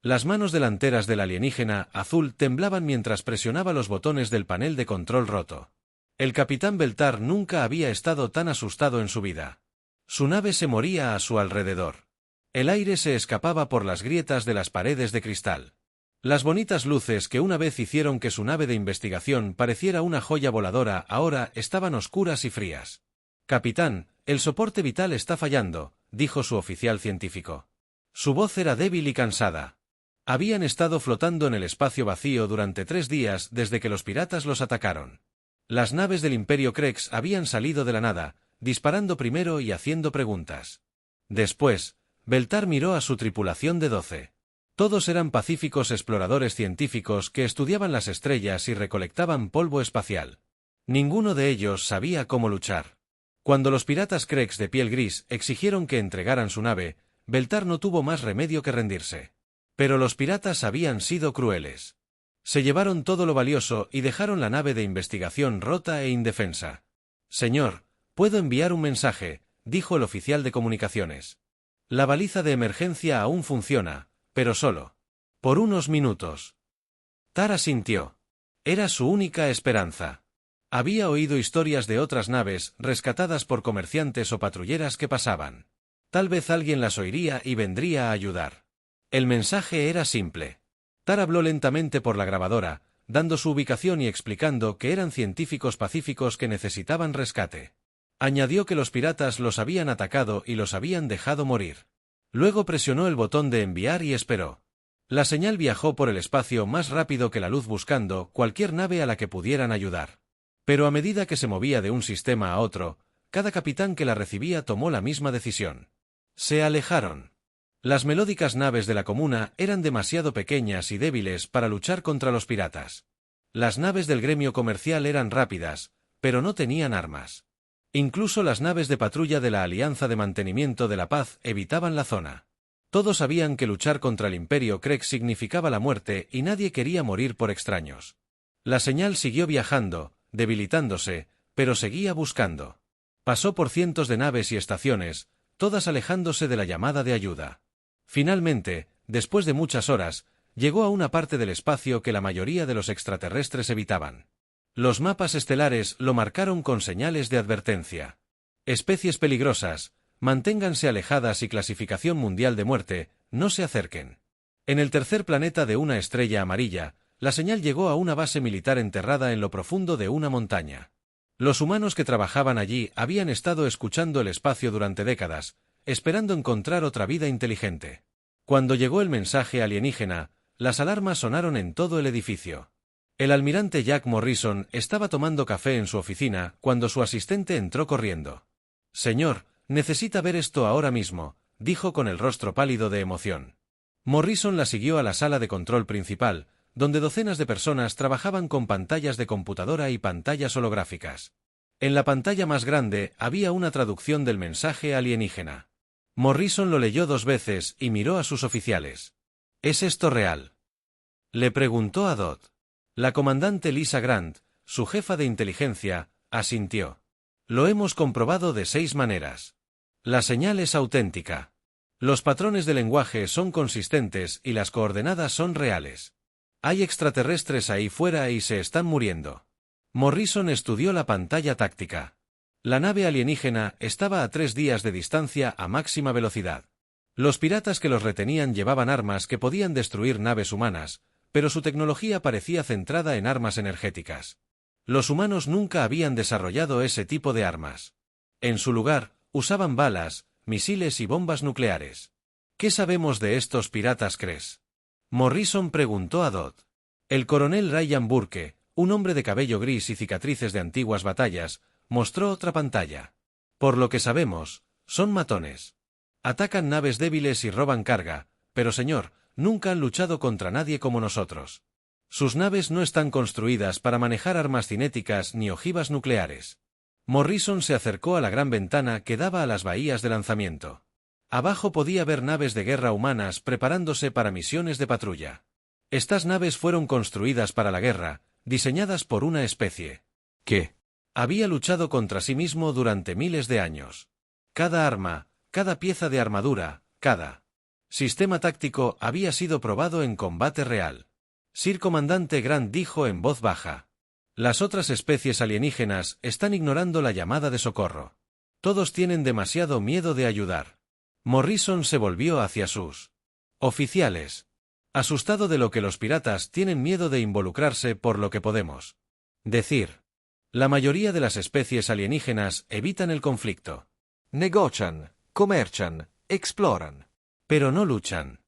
Las manos delanteras del alienígena azul temblaban mientras presionaba los botones del panel de control roto. El capitán Beltar nunca había estado tan asustado en su vida. Su nave se moría a su alrededor. El aire se escapaba por las grietas de las paredes de cristal. Las bonitas luces que una vez hicieron que su nave de investigación pareciera una joya voladora ahora estaban oscuras y frías. «Capitán, el soporte vital está fallando», dijo su oficial científico. Su voz era débil y cansada. Habían estado flotando en el espacio vacío durante 3 días desde que los piratas los atacaron. Las naves del Imperio Krex habían salido de la nada, disparando primero y haciendo preguntas. Después, Beltar miró a su tripulación de 12. Todos eran pacíficos exploradores científicos que estudiaban las estrellas y recolectaban polvo espacial. Ninguno de ellos sabía cómo luchar. Cuando los piratas Krex de piel gris exigieron que entregaran su nave, Beltar no tuvo más remedio que rendirse. Pero los piratas habían sido crueles. Se llevaron todo lo valioso y dejaron la nave de investigación rota e indefensa. «Señor, puedo enviar un mensaje», dijo el oficial de comunicaciones. «La baliza de emergencia aún funciona, pero solo por unos minutos». Tara sintió. Era su única esperanza. Había oído historias de otras naves rescatadas por comerciantes o patrulleras que pasaban. Tal vez alguien las oiría y vendría a ayudar. El mensaje era simple. Tara habló lentamente por la grabadora, dando su ubicación y explicando que eran científicos pacíficos que necesitaban rescate. Añadió que los piratas los habían atacado y los habían dejado morir. Luego presionó el botón de enviar y esperó. La señal viajó por el espacio más rápido que la luz buscando cualquier nave a la que pudieran ayudar. Pero a medida que se movía de un sistema a otro, cada capitán que la recibía tomó la misma decisión. Se alejaron. Las melódicas naves de la comuna eran demasiado pequeñas y débiles para luchar contra los piratas. Las naves del gremio comercial eran rápidas, pero no tenían armas. Incluso las naves de patrulla de la Alianza de Mantenimiento de la Paz evitaban la zona. Todos sabían que luchar contra el Imperio Krex significaba la muerte y nadie quería morir por extraños. La señal siguió viajando, debilitándose, pero seguía buscando. Pasó por cientos de naves y estaciones, todas alejándose de la llamada de ayuda. Finalmente, después de muchas horas, llegó a una parte del espacio que la mayoría de los extraterrestres evitaban. Los mapas estelares lo marcaron con señales de advertencia. Especies peligrosas, manténganse alejadas y clasificación mundial de muerte, no se acerquen. En el tercer planeta de una estrella amarilla, la señal llegó a una base militar enterrada en lo profundo de una montaña. Los humanos que trabajaban allí habían estado escuchando el espacio durante décadas, esperando encontrar otra vida inteligente. Cuando llegó el mensaje alienígena, las alarmas sonaron en todo el edificio. El almirante Jack Morrison estaba tomando café en su oficina cuando su asistente entró corriendo. «Señor, necesita ver esto ahora mismo», dijo con el rostro pálido de emoción. Morrison la siguió a la sala de control principal, donde docenas de personas trabajaban con pantallas de computadora y pantallas holográficas. En la pantalla más grande había una traducción del mensaje alienígena. Morrison lo leyó 2 veces y miró a sus oficiales. «¿Es esto real?», le preguntó a Dot. La comandante Lisa Grant, su jefa de inteligencia, asintió. «Lo hemos comprobado de 6 maneras. La señal es auténtica. Los patrones de lenguaje son consistentes y las coordenadas son reales. Hay extraterrestres ahí fuera y se están muriendo». Morrison estudió la pantalla táctica. La nave alienígena estaba a 3 días de distancia a máxima velocidad. Los piratas que los retenían llevaban armas que podían destruir naves humanas, pero su tecnología parecía centrada en armas energéticas. Los humanos nunca habían desarrollado ese tipo de armas. En su lugar, usaban balas, misiles y bombas nucleares. «¿Qué sabemos de estos piratas Krex?», Morrison preguntó a Dot. El coronel Ryan Burke, un hombre de cabello gris y cicatrices de antiguas batallas, mostró otra pantalla. «Por lo que sabemos, son matones. Atacan naves débiles y roban carga, pero señor, nunca han luchado contra nadie como nosotros. Sus naves no están construidas para manejar armas cinéticas ni ojivas nucleares». Morrison se acercó a la gran ventana que daba a las bahías de lanzamiento. Abajo podía ver naves de guerra humanas preparándose para misiones de patrulla. Estas naves fueron construidas para la guerra, diseñadas por una especie que había luchado contra sí mismo durante miles de años. Cada arma, cada pieza de armadura, cada Sistema táctico había sido probado en combate real. Sir Comandante Grant dijo en voz baja. Las otras especies alienígenas están ignorando la llamada de socorro. Todos tienen demasiado miedo de ayudar. Morrison se volvió hacia sus oficiales. Asustado de lo que los piratas tienen miedo de involucrarse por lo que podemos decir. La mayoría de las especies alienígenas evitan el conflicto. Negocian, comercian, exploran. Pero no luchan.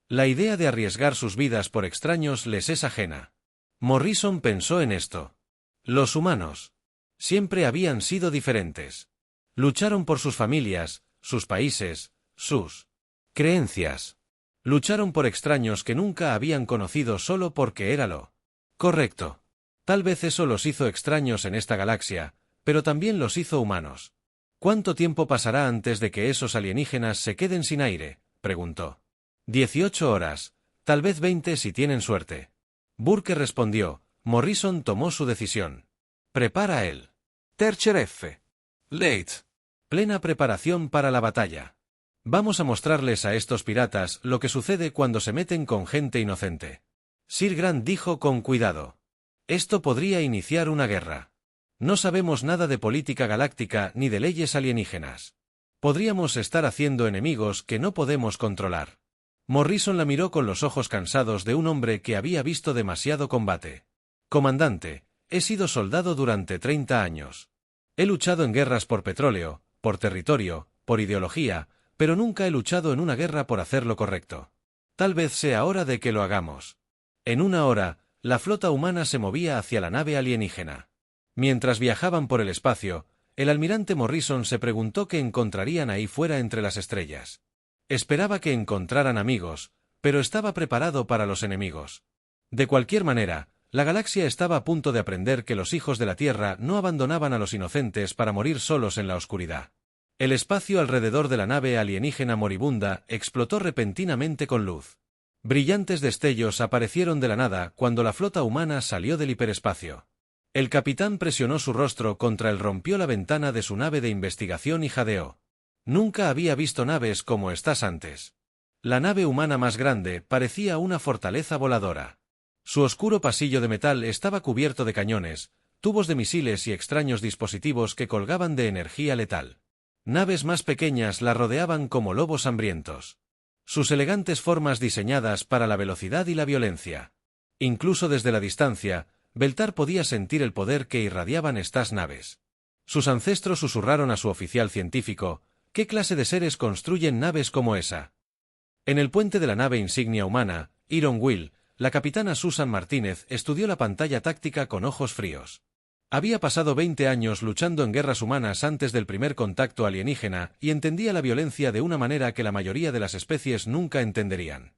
La idea de arriesgar sus vidas por extraños les es ajena. Morrison pensó en esto. Los humanos siempre habían sido diferentes. Lucharon por sus familias, sus países, sus creencias. Lucharon por extraños que nunca habían conocido solo porque era lo correcto. Tal vez eso los hizo extraños en esta galaxia, pero también los hizo humanos. ¿Cuánto tiempo pasará antes de que esos alienígenas se queden sin aire?, preguntó. 18 horas, tal vez 20 si tienen suerte. Burke respondió. Morrison tomó su decisión. Prepara el Tercer F. Late. Plena preparación para la batalla. Vamos a mostrarles a estos piratas lo que sucede cuando se meten con gente inocente. Sir Grant dijo con cuidado. Esto podría iniciar una guerra. No sabemos nada de política galáctica ni de leyes alienígenas. Podríamos estar haciendo enemigos que no podemos controlar. Morrison la miró con los ojos cansados de un hombre que había visto demasiado combate. Comandante, he sido soldado durante 30 años. He luchado en guerras por petróleo, por territorio, por ideología, pero nunca he luchado en una guerra por hacer lo correcto. Tal vez sea hora de que lo hagamos. En una hora, la flota humana se movía hacia la nave alienígena. Mientras viajaban por el espacio, el almirante Morrison se preguntó qué encontrarían ahí fuera entre las estrellas. Esperaba que encontraran amigos, pero estaba preparado para los enemigos. De cualquier manera, la galaxia estaba a punto de aprender que los hijos de la Tierra no abandonaban a los inocentes para morir solos en la oscuridad. El espacio alrededor de la nave alienígena moribunda explotó repentinamente con luz. Brillantes destellos aparecieron de la nada cuando la flota humana salió del hiperespacio. El capitán presionó su rostro contra él, rompió la ventana de su nave de investigación y jadeó. Nunca había visto naves como estas antes. La nave humana más grande parecía una fortaleza voladora. Su oscuro pasillo de metal estaba cubierto de cañones, tubos de misiles y extraños dispositivos que colgaban de energía letal. Naves más pequeñas la rodeaban como lobos hambrientos. Sus elegantes formas diseñadas para la velocidad y la violencia. Incluso desde la distancia, Beltar podía sentir el poder que irradiaban estas naves. Sus ancestros susurraron a su oficial científico, ¿qué clase de seres construyen naves como esa? En el puente de la nave insignia humana, Iron Will, la capitana Susan Martínez estudió la pantalla táctica con ojos fríos. Había pasado 20 años luchando en guerras humanas antes del primer contacto alienígena y entendía la violencia de una manera que la mayoría de las especies nunca entenderían.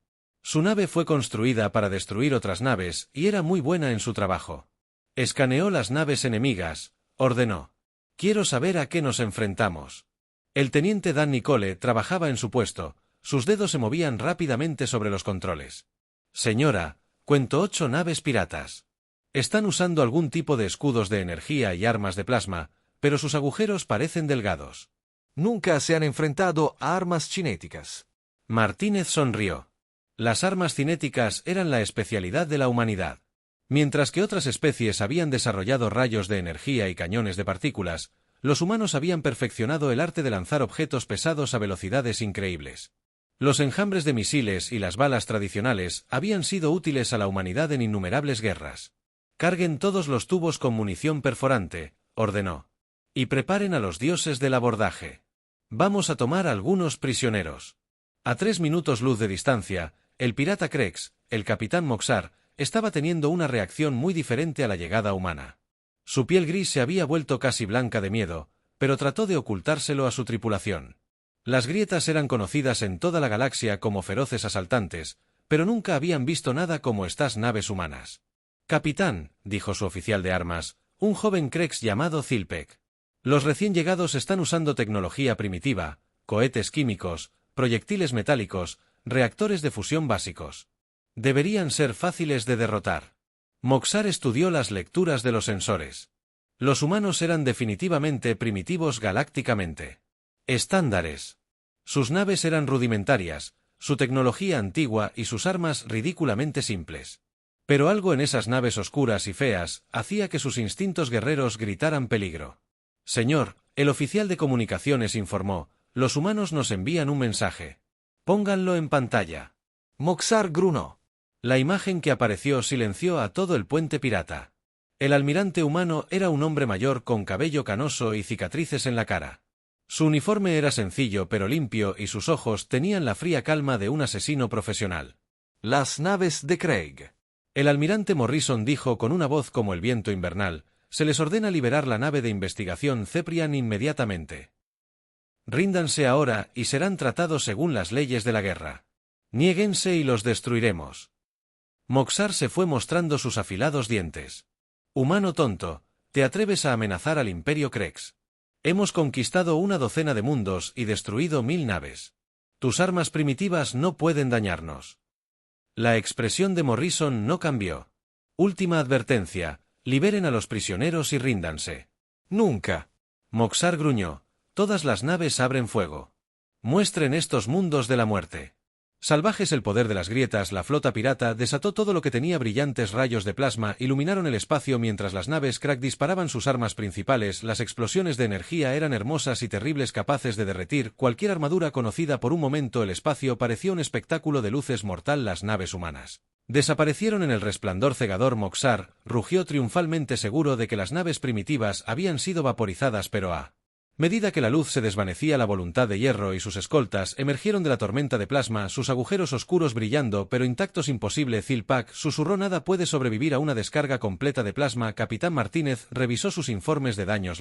Su nave fue construida para destruir otras naves y era muy buena en su trabajo. Escaneó las naves enemigas, ordenó. Quiero saber a qué nos enfrentamos. El teniente Dan Nicole trabajaba en su puesto, sus dedos se movían rápidamente sobre los controles. Señora, cuento 8 naves piratas. Están usando algún tipo de escudos de energía y armas de plasma, pero sus agujeros parecen delgados. Nunca se han enfrentado a armas cinéticas. Martínez sonrió. Las armas cinéticas eran la especialidad de la humanidad. Mientras que otras especies habían desarrollado rayos de energía y cañones de partículas, los humanos habían perfeccionado el arte de lanzar objetos pesados a velocidades increíbles. Los enjambres de misiles y las balas tradicionales habían sido útiles a la humanidad en innumerables guerras. Carguen todos los tubos con munición perforante, ordenó. Y preparen a los dioses del abordaje. Vamos a tomar algunos prisioneros. A 3 minutos luz de distancia, el pirata Krex, el capitán Moxar, estaba teniendo una reacción muy diferente a la llegada humana. Su piel gris se había vuelto casi blanca de miedo, pero trató de ocultárselo a su tripulación. Las grietas eran conocidas en toda la galaxia como feroces asaltantes, pero nunca habían visto nada como estas naves humanas. Capitán, dijo su oficial de armas, un joven Krex llamado Zilpek. Los recién llegados están usando tecnología primitiva, cohetes químicos, proyectiles metálicos, reactores de fusión básicos. Deberían ser fáciles de derrotar. Moxar estudió las lecturas de los sensores. Los humanos eran definitivamente primitivos galácticamente. Estándares. Sus naves eran rudimentarias, su tecnología antigua y sus armas ridículamente simples. Pero algo en esas naves oscuras y feas hacía que sus instintos guerreros gritaran peligro. Señor, el oficial de comunicaciones informó, los humanos nos envían un mensaje. Pónganlo en pantalla. Moxar grunó. La imagen que apareció silenció a todo el puente pirata. El almirante humano era un hombre mayor con cabello canoso y cicatrices en la cara. Su uniforme era sencillo pero limpio y sus ojos tenían la fría calma de un asesino profesional. Las naves de Craig. El almirante Morrison dijo con una voz como el viento invernal, se les ordena liberar la nave de investigación Ceprian inmediatamente. Ríndanse ahora y serán tratados según las leyes de la guerra. Niéguense y los destruiremos. Moxar se fue mostrando sus afilados dientes. Humano tonto, ¿te atreves a amenazar al Imperio Crex? Hemos conquistado una docena de mundos y destruido 1000 naves. Tus armas primitivas no pueden dañarnos. La expresión de Morrison no cambió. Última advertencia, liberen a los prisioneros y ríndanse. Nunca. Moxar gruñó, todas las naves abren fuego. Muestren estos mundos de la muerte. Salvajes el poder de las grietas, la flota pirata desató todo lo que tenía brillantes rayos de plasma, iluminaron el espacio mientras las naves Crack disparaban sus armas principales, las explosiones de energía eran hermosas y terribles capaces de derretir cualquier armadura conocida por un momento el espacio pareció un espectáculo de luces mortal las naves humanas. Desaparecieron en el resplandor cegador Moxar, rugió triunfalmente seguro de que las naves primitivas habían sido vaporizadas pero a medida que la luz se desvanecía la voluntad de hierro y sus escoltas emergieron de la tormenta de plasma, sus agujeros oscuros brillando pero intactos imposible Zilpak susurró nada puede sobrevivir a una descarga completa de plasma Capitán Martínez revisó sus informes de daños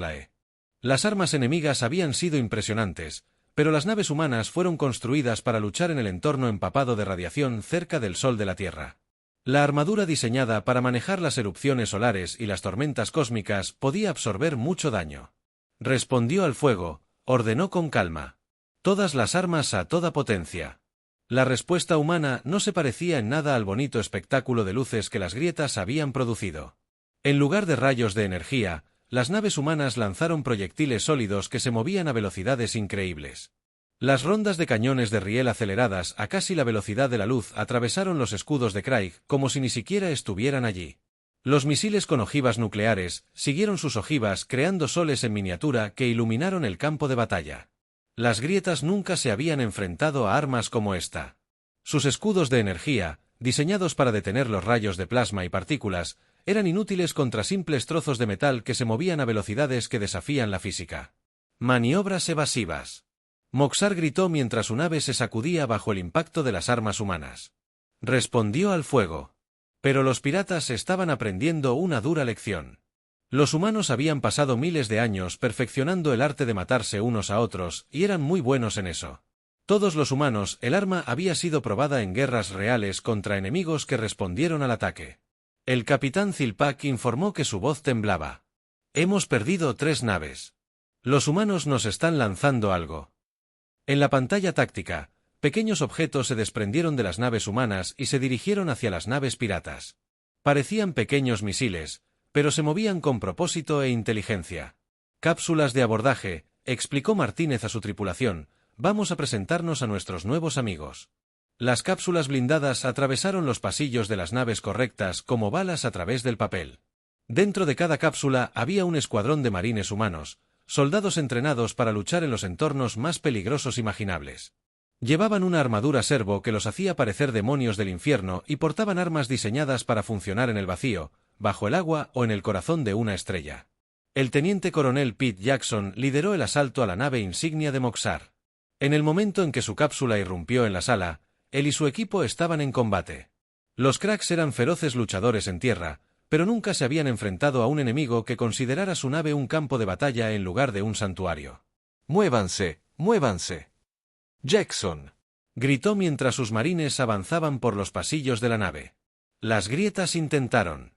Las armas enemigas habían sido impresionantes, pero las naves humanas fueron construidas para luchar en el entorno empapado de radiación cerca del Sol de la Tierra. La armadura diseñada para manejar las erupciones solares y las tormentas cósmicas podía absorber mucho daño. Respondió al fuego, ordenó con calma. Todas las armas a toda potencia. La respuesta humana no se parecía en nada al bonito espectáculo de luces que las grietas habían producido. En lugar de rayos de energía, las naves humanas lanzaron proyectiles sólidos que se movían a velocidades increíbles. Las rondas de cañones de riel aceleradas a casi la velocidad de la luz atravesaron los escudos de Craig como si ni siquiera estuvieran allí. Los misiles con ojivas nucleares siguieron sus ojivas creando soles en miniatura que iluminaron el campo de batalla. Las grietas nunca se habían enfrentado a armas como esta. Sus escudos de energía, diseñados para detener los rayos de plasma y partículas, eran inútiles contra simples trozos de metal que se movían a velocidades que desafían la física. Maniobras evasivas. Moxar gritó mientras su nave se sacudía bajo el impacto de las armas humanas. Respondió al fuego. Pero los piratas estaban aprendiendo una dura lección. Los humanos habían pasado miles de años perfeccionando el arte de matarse unos a otros, y eran muy buenos en eso. Todos los humanos, el arma había sido probada en guerras reales contra enemigos que respondieron al ataque. El capitán Zilpak informó que su voz temblaba. Hemos perdido 3 naves. Los humanos nos están lanzando algo. En la pantalla táctica, pequeños objetos se desprendieron de las naves humanas y se dirigieron hacia las naves piratas. Parecían pequeños misiles, pero se movían con propósito e inteligencia. Cápsulas de abordaje, explicó Martínez a su tripulación, vamos a presentarnos a nuestros nuevos amigos. Las cápsulas blindadas atravesaron los pasillos de las naves correctas como balas a través del papel. Dentro de cada cápsula había un escuadrón de marines humanos, soldados entrenados para luchar en los entornos más peligrosos imaginables. Llevaban una armadura servo que los hacía parecer demonios del infierno y portaban armas diseñadas para funcionar en el vacío, bajo el agua o en el corazón de una estrella. El teniente coronel Pete Jackson lideró el asalto a la nave insignia de Moxar. En el momento en que su cápsula irrumpió en la sala, él y su equipo estaban en combate. Los cracks eran feroces luchadores en tierra, pero nunca se habían enfrentado a un enemigo que considerara su nave un campo de batalla en lugar de un santuario. ¡Muévanse, muévanse! Jackson, gritó mientras sus marines avanzaban por los pasillos de la nave. Las grietas intentaron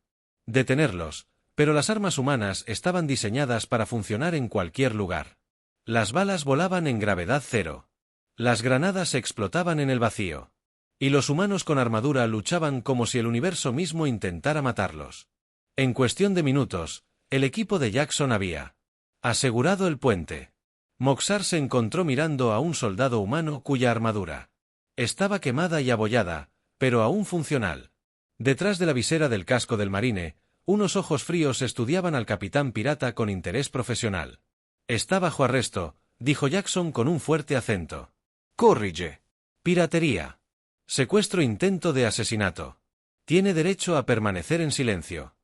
detenerlos, pero las armas humanas estaban diseñadas para funcionar en cualquier lugar. Las balas volaban en gravedad cero. Las granadas explotaban en el vacío. Y los humanos con armadura luchaban como si el universo mismo intentara matarlos. En cuestión de minutos, el equipo de Jackson había asegurado el puente. Moxar se encontró mirando a un soldado humano cuya armadura Estaba quemada y abollada, pero aún funcional. Detrás de la visera del casco del marine, unos ojos fríos estudiaban al capitán pirata con interés profesional. Está bajo arresto, dijo Jackson con un fuerte acento. Corrige. Piratería. Secuestro, intento de asesinato. Tiene derecho a permanecer en silencio.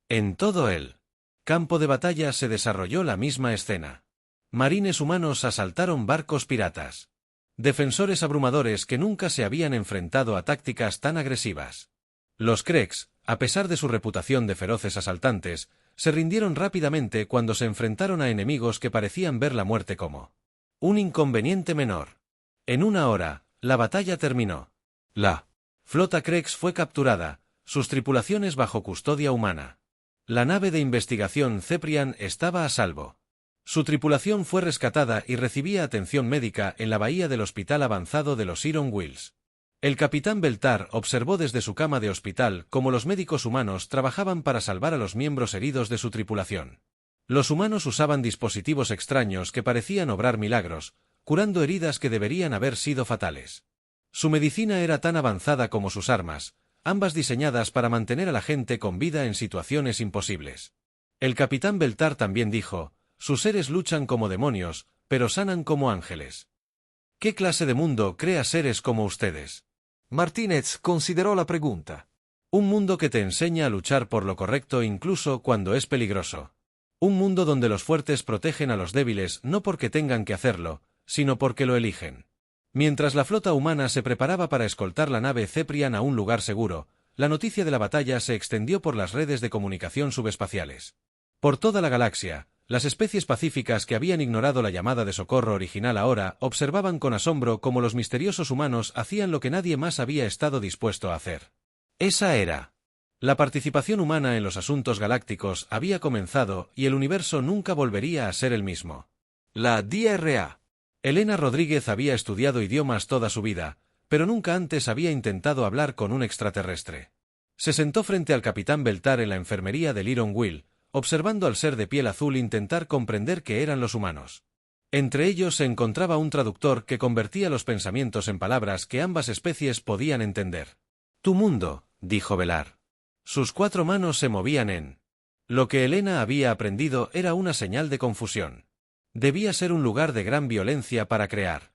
En todo el campo de batalla se desarrolló la misma escena. Marines humanos asaltaron barcos piratas. Defensores abrumadores que nunca se habían enfrentado a tácticas tan agresivas. Los Kreeks, a pesar de su reputación de feroces asaltantes, se rindieron rápidamente cuando se enfrentaron a enemigos que parecían ver la muerte como un inconveniente menor. En una hora, la batalla terminó. La flota Kreeks fue capturada, sus tripulaciones bajo custodia humana. La nave de investigación Ceprian estaba a salvo. Su tripulación fue rescatada y recibía atención médica en la bahía del Hospital Avanzado de los Iron Wheels. El capitán Beltar observó desde su cama de hospital cómo los médicos humanos trabajaban para salvar a los miembros heridos de su tripulación. Los humanos usaban dispositivos extraños que parecían obrar milagros, curando heridas que deberían haber sido fatales. Su medicina era tan avanzada como sus armas, ambas diseñadas para mantener a la gente con vida en situaciones imposibles. El capitán Beltar también dijo: sus seres luchan como demonios, pero sanan como ángeles. ¿Qué clase de mundo crea seres como ustedes? Martínez consideró la pregunta. Un mundo que te enseña a luchar por lo correcto incluso cuando es peligroso. Un mundo donde los fuertes protegen a los débiles no porque tengan que hacerlo, sino porque lo eligen. Mientras la flota humana se preparaba para escoltar la nave Ceprian a un lugar seguro, la noticia de la batalla se extendió por las redes de comunicación subespaciales. Por toda la galaxia, las especies pacíficas que habían ignorado la llamada de socorro original ahora observaban con asombro cómo los misteriosos humanos hacían lo que nadie más había estado dispuesto a hacer. Esa era. La participación humana en los asuntos galácticos había comenzado y el universo nunca volvería a ser el mismo. La DRA. Elena Rodríguez había estudiado idiomas toda su vida, pero nunca antes había intentado hablar con un extraterrestre. Se sentó frente al capitán Beltar en la enfermería del Iron Wheel, observando al ser de piel azul intentar comprender qué eran los humanos. Entre ellos se encontraba un traductor que convertía los pensamientos en palabras que ambas especies podían entender. Tu mundo, dijo Belar. Sus 4 manos se movían en. Lo que Elena había aprendido era una señal de confusión. Debía ser un lugar de gran violencia para crear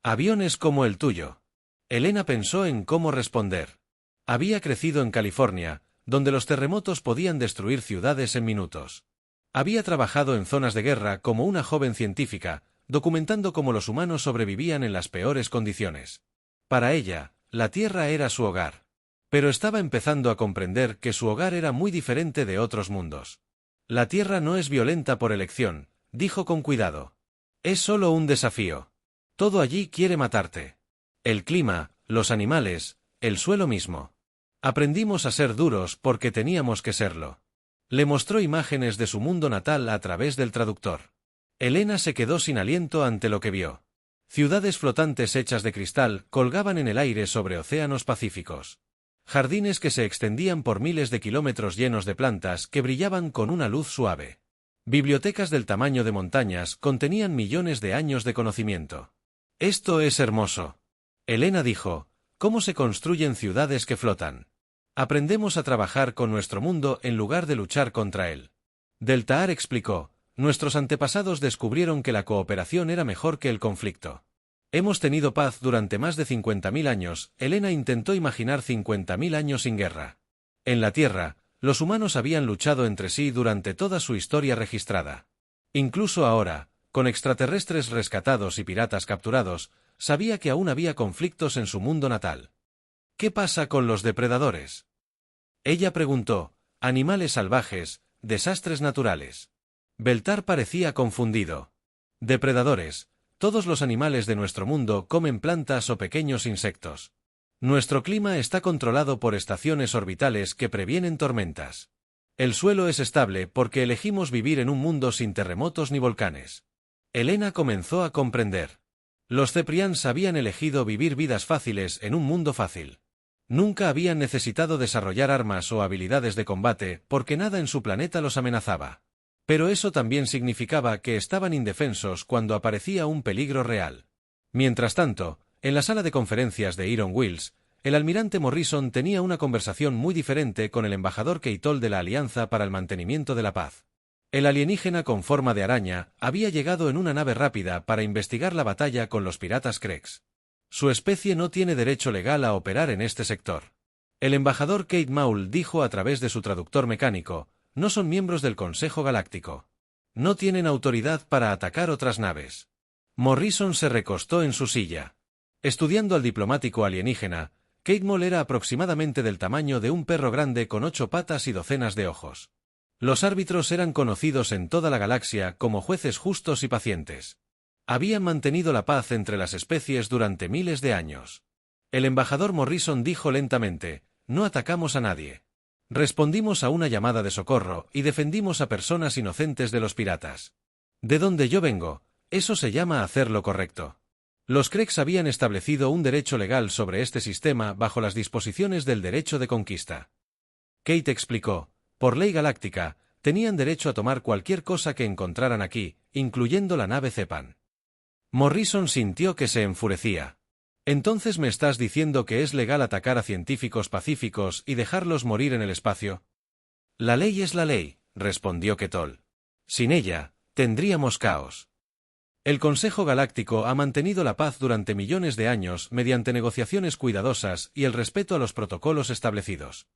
aviones como el tuyo. Elena pensó en cómo responder. Había crecido en California, donde los terremotos podían destruir ciudades en minutos. Había trabajado en zonas de guerra como una joven científica, documentando cómo los humanos sobrevivían en las peores condiciones. Para ella, la Tierra era su hogar. Pero estaba empezando a comprender que su hogar era muy diferente de otros mundos. La Tierra no es violenta por elección, dijo con cuidado. Es solo un desafío. Todo allí quiere matarte. El clima, los animales, el suelo mismo. Aprendimos a ser duros porque teníamos que serlo. Le mostró imágenes de su mundo natal a través del traductor. Elena se quedó sin aliento ante lo que vio. Ciudades flotantes hechas de cristal colgaban en el aire sobre océanos pacíficos. Jardines que se extendían por miles de kilómetros llenos de plantas que brillaban con una luz suave. Bibliotecas del tamaño de montañas contenían millones de años de conocimiento. Esto es hermoso. Elena dijo, ¿cómo se construyen ciudades que flotan? Aprendemos a trabajar con nuestro mundo en lugar de luchar contra él. Deltaar explicó, nuestros antepasados descubrieron que la cooperación era mejor que el conflicto. Hemos tenido paz durante más de 50.000 años. Elena intentó imaginar 50.000 años sin guerra. En la Tierra, los humanos habían luchado entre sí durante toda su historia registrada. Incluso ahora, con extraterrestres rescatados y piratas capturados, sabía que aún había conflictos en su mundo natal. ¿Qué pasa con los depredadores? Ella preguntó, animales salvajes, desastres naturales. Beltar parecía confundido. Depredadores, todos los animales de nuestro mundo comen plantas o pequeños insectos. Nuestro clima está controlado por estaciones orbitales que previenen tormentas. El suelo es estable porque elegimos vivir en un mundo sin terremotos ni volcanes. Elena comenzó a comprender. Los Ceprians habían elegido vivir vidas fáciles en un mundo fácil. Nunca habían necesitado desarrollar armas o habilidades de combate porque nada en su planeta los amenazaba. Pero eso también significaba que estaban indefensos cuando aparecía un peligro real. Mientras tanto, En la sala de conferencias de Iron Wills, el almirante Morrison tenía una conversación muy diferente con el embajador Keitol de la Alianza para el Mantenimiento de la Paz. El alienígena con forma de araña había llegado en una nave rápida para investigar la batalla con los piratas Kregs. Su especie no tiene derecho legal a operar en este sector. El embajador Kate Maul dijo a través de su traductor mecánico: no son miembros del Consejo Galáctico. No tienen autoridad para atacar otras naves. Morrison se recostó en su silla. Estudiando al diplomático alienígena, Kate Maul era aproximadamente del tamaño de un perro grande con 8 patas y docenas de ojos. Los árbitros eran conocidos en toda la galaxia como jueces justos y pacientes. Habían mantenido la paz entre las especies durante miles de años. El embajador Morrison dijo lentamente: no atacamos a nadie. Respondimos a una llamada de socorro y defendimos a personas inocentes de los piratas. De donde yo vengo, eso se llama hacer lo correcto. Los Kregs habían establecido un derecho legal sobre este sistema bajo las disposiciones del derecho de conquista. Kate explicó: por ley galáctica, tenían derecho a tomar cualquier cosa que encontraran aquí, incluyendo la nave Zepan. Morrison sintió que se enfurecía. ¿Entonces me estás diciendo que es legal atacar a científicos pacíficos y dejarlos morir en el espacio? La ley es la ley, respondió Keitol. Sin ella, tendríamos caos. El Consejo Galáctico ha mantenido la paz durante millones de años mediante negociaciones cuidadosas y el respeto a los protocolos establecidos.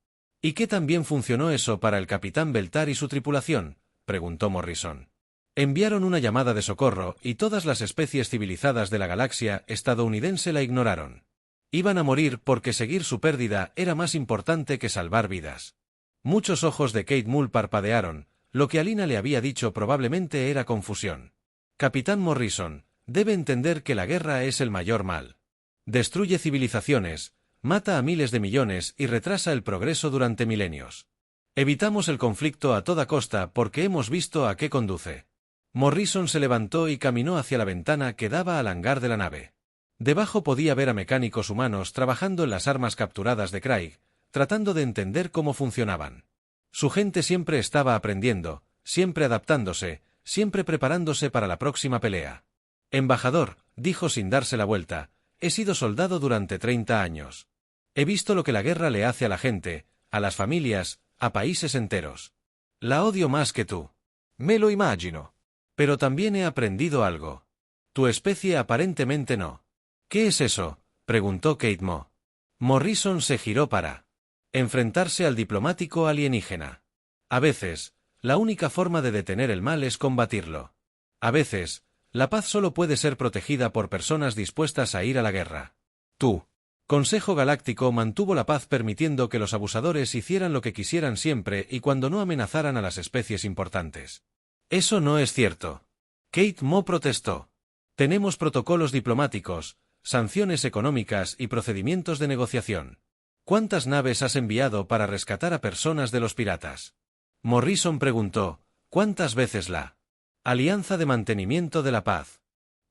¿Y qué tan bien funcionó eso para el capitán Beltar y su tripulación?, preguntó Morrison. Enviaron una llamada de socorro y todas las especies civilizadas de la galaxia estadounidense la ignoraron. Iban a morir porque seguir su pérdida era más importante que salvar vidas. Muchos ojos de Kate Maul parpadearon, lo que Alina le había dicho probablemente era confusión. Capitán Morrison, debe entender que la guerra es el mayor mal. Destruye civilizaciones, mata a miles de millones y retrasa el progreso durante milenios. Evitamos el conflicto a toda costa porque hemos visto a qué conduce. Morrison se levantó y caminó hacia la ventana que daba al hangar de la nave. Debajo podía ver a mecánicos humanos trabajando en las armas capturadas de Craig, tratando de entender cómo funcionaban. Su gente siempre estaba aprendiendo, siempre adaptándose, siempre preparándose para la próxima pelea. Embajador, dijo sin darse la vuelta, he sido soldado durante 30 años. He visto lo que la guerra le hace a la gente, a las familias, a países enteros. La odio más que tú. Me lo imagino. Pero también he aprendido algo. Tu especie aparentemente no. ¿Qué es eso?, preguntó Kate Maul. Morrison se giró para enfrentarse al diplomático alienígena. A veces, la única forma de detener el mal es combatirlo. A veces, la paz solo puede ser protegida por personas dispuestas a ir a la guerra. Tú. Consejo Galáctico mantuvo la paz permitiendo que los abusadores hicieran lo que quisieran siempre y cuando no amenazaran a las especies importantes. Eso no es cierto. Kate Maul protestó. Tenemos protocolos diplomáticos, sanciones económicas y procedimientos de negociación. ¿Cuántas naves has enviado para rescatar a personas de los piratas? Morrison preguntó: ¿cuántas veces la Alianza de Mantenimiento de la Paz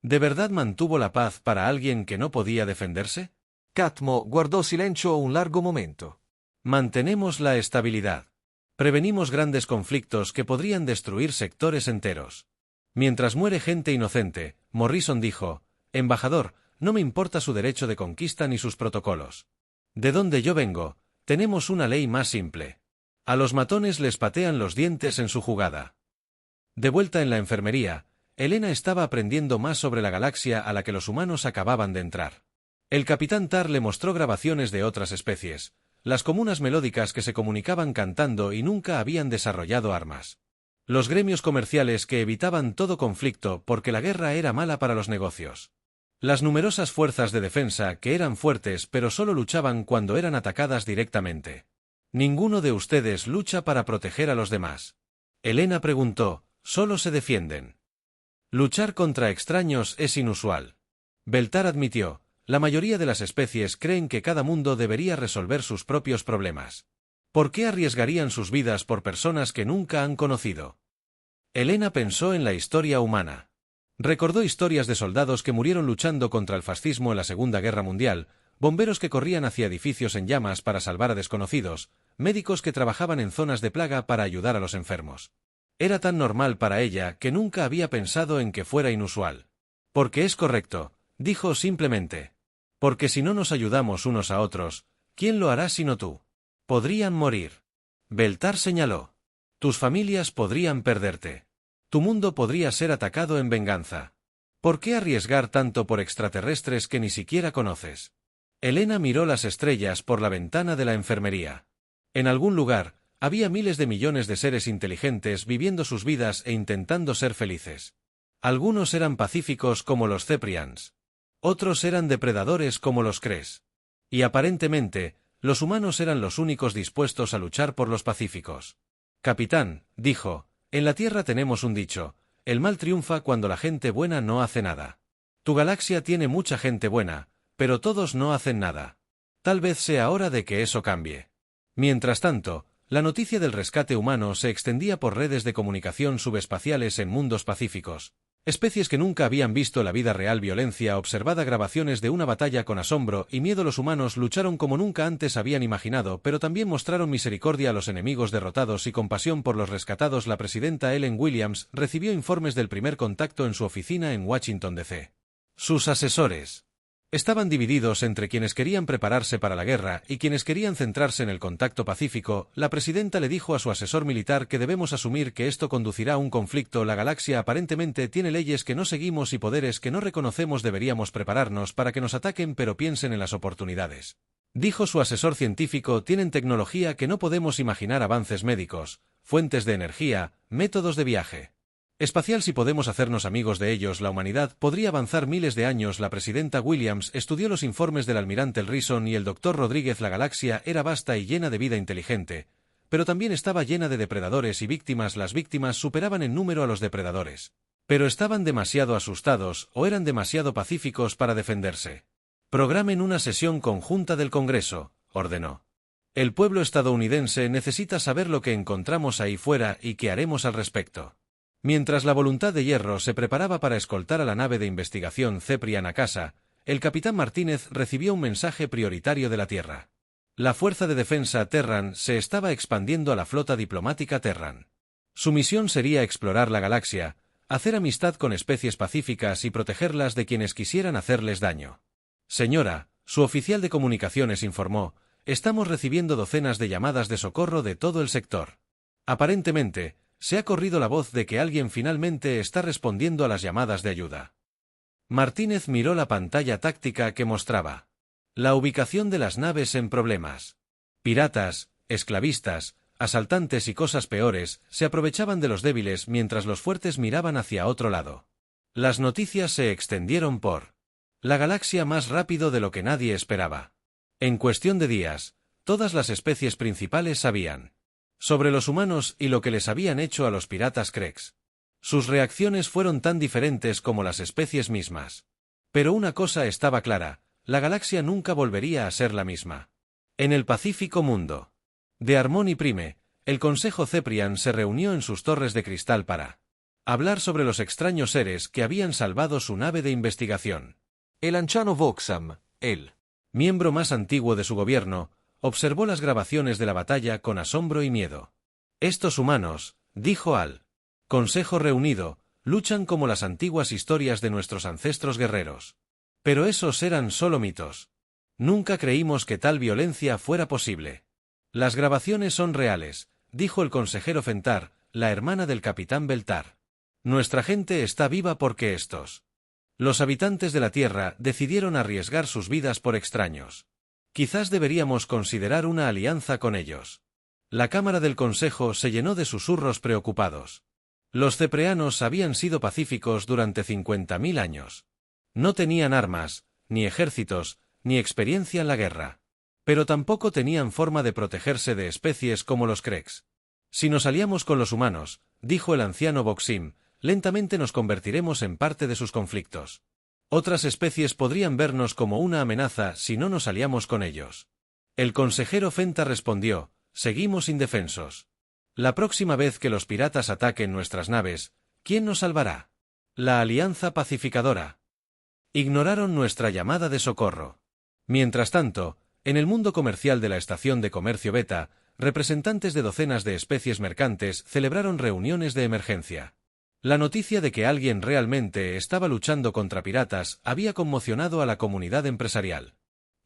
de verdad mantuvo la paz para alguien que no podía defenderse? Katmo guardó silencio un largo momento. Mantenemos la estabilidad. Prevenimos grandes conflictos que podrían destruir sectores enteros. Mientras muere gente inocente, Morrison dijo: embajador, no me importa su derecho de conquista ni sus protocolos. De donde yo vengo, tenemos una ley más simple. A los matones les patean los dientes en su jugada. De vuelta en la enfermería, Elena estaba aprendiendo más sobre la galaxia a la que los humanos acababan de entrar. El capitán Tar le mostró grabaciones de otras especies, las comunas melódicas que se comunicaban cantando y nunca habían desarrollado armas. Los gremios comerciales que evitaban todo conflicto porque la guerra era mala para los negocios. Las numerosas fuerzas de defensa que eran fuertes pero solo luchaban cuando eran atacadas directamente. Ninguno de ustedes lucha para proteger a los demás. Elena preguntó: solo se defienden. Luchar contra extraños es inusual. Beltar admitió: la mayoría de las especies creen que cada mundo debería resolver sus propios problemas. ¿Por qué arriesgarían sus vidas por personas que nunca han conocido? Elena pensó en la historia humana. Recordó historias de soldados que murieron luchando contra el fascismo en la Segunda Guerra Mundial, bomberos que corrían hacia edificios en llamas para salvar a desconocidos, médicos que trabajaban en zonas de plaga para ayudar a los enfermos. Era tan normal para ella que nunca había pensado en que fuera inusual. Porque es correcto, dijo simplemente. Porque si no nos ayudamos unos a otros, ¿quién lo hará sino tú? Podrían morir. Beltar señaló. Tus familias podrían perderte. Tu mundo podría ser atacado en venganza. ¿Por qué arriesgar tanto por extraterrestres que ni siquiera conoces? Elena miró las estrellas por la ventana de la enfermería. En algún lugar, había miles de millones de seres inteligentes viviendo sus vidas e intentando ser felices. Algunos eran pacíficos como los Ceprians. Otros eran depredadores como los Kree. Y aparentemente, los humanos eran los únicos dispuestos a luchar por los pacíficos. Capitán, dijo, en la Tierra tenemos un dicho, el mal triunfa cuando la gente buena no hace nada. Tu galaxia tiene mucha gente buena, pero todos no hacen nada. Tal vez sea hora de que eso cambie. Mientras tanto, la noticia del rescate humano se extendía por redes de comunicación subespaciales en mundos pacíficos. Especies que nunca habían visto la vida real violencia observada grabaciones de una batalla con asombro y miedo. Los humanos lucharon como nunca antes habían imaginado, pero también mostraron misericordia a los enemigos derrotados y compasión por los rescatados. La presidenta Ellen Williams recibió informes del primer contacto en su oficina en Washington, D.C. Sus asesores estaban divididos entre quienes querían prepararse para la guerra y quienes querían centrarse en el contacto pacífico. La presidenta le dijo a su asesor militar que debemos asumir que esto conducirá a un conflicto. La galaxia aparentemente tiene leyes que no seguimos y poderes que no reconocemos. Deberíamos prepararnos para que nos ataquen, pero piensen en las oportunidades. Dijo su asesor científico, tienen tecnología que no podemos imaginar, avances médicos, fuentes de energía, métodos de viaje espacial. Si podemos hacernos amigos de ellos, la humanidad podría avanzar miles de años. La presidenta Williams estudió los informes del almirante Elrison y el Dr. Rodríguez. La galaxia era vasta y llena de vida inteligente, pero también estaba llena de depredadores y víctimas. Las víctimas superaban en número a los depredadores, pero estaban demasiado asustados o eran demasiado pacíficos para defenderse. Programen una sesión conjunta del Congreso, ordenó. El pueblo estadounidense necesita saber lo que encontramos ahí fuera y qué haremos al respecto. Mientras la voluntad de hierro se preparaba para escoltar a la nave de investigación Ceprian a casa, el capitán Martínez recibió un mensaje prioritario de la Tierra. La Fuerza de Defensa Terran se estaba expandiendo a la flota diplomática Terran. Su misión sería explorar la galaxia, hacer amistad con especies pacíficas y protegerlas de quienes quisieran hacerles daño. Señora, su oficial de comunicaciones informó, estamos recibiendo docenas de llamadas de socorro de todo el sector. Aparentemente, se ha corrido la voz de que alguien finalmente está respondiendo a las llamadas de ayuda. Martínez miró la pantalla táctica que mostraba la ubicación de las naves en problemas. Piratas, esclavistas, asaltantes y cosas peores se aprovechaban de los débiles mientras los fuertes miraban hacia otro lado. Las noticias se extendieron por la galaxia más rápido de lo que nadie esperaba. En cuestión de días, todas las especies principales sabían sobre los humanos y lo que les habían hecho a los piratas Krees. Sus reacciones fueron tan diferentes como las especies mismas. Pero una cosa estaba clara, la galaxia nunca volvería a ser la misma. En el pacífico mundo de Harmony Prime, el Consejo Ceprian se reunió en sus torres de cristal para hablar sobre los extraños seres que habían salvado su nave de investigación. El anciano Voxam, el miembro más antiguo de su gobierno, observó las grabaciones de la batalla con asombro y miedo. Estos humanos, dijo al Consejo reunido, luchan como las antiguas historias de nuestros ancestros guerreros. Pero esos eran solo mitos. Nunca creímos que tal violencia fuera posible. Las grabaciones son reales, dijo el consejero Fentar, la hermana del capitán Beltar. Nuestra gente está viva porque los habitantes de la Tierra decidieron arriesgar sus vidas por extraños. Quizás deberíamos considerar una alianza con ellos. La cámara del consejo se llenó de susurros preocupados. Los cepreanos habían sido pacíficos durante 50.000 años. No tenían armas, ni ejércitos, ni experiencia en la guerra. Pero tampoco tenían forma de protegerse de especies como los Krees. Si nos aliamos con los humanos, dijo el anciano Voxim, lentamente nos convertiremos en parte de sus conflictos. Otras especies podrían vernos como una amenaza si no nos aliamos con ellos. El consejero Fenta respondió, seguimos indefensos. La próxima vez que los piratas ataquen nuestras naves, ¿quién nos salvará? La Alianza Pacificadora. Ignoraron nuestra llamada de socorro. Mientras tanto, en el mundo comercial de la estación de comercio Beta, representantes de docenas de especies mercantes celebraron reuniones de emergencia. La noticia de que alguien realmente estaba luchando contra piratas había conmocionado a la comunidad empresarial.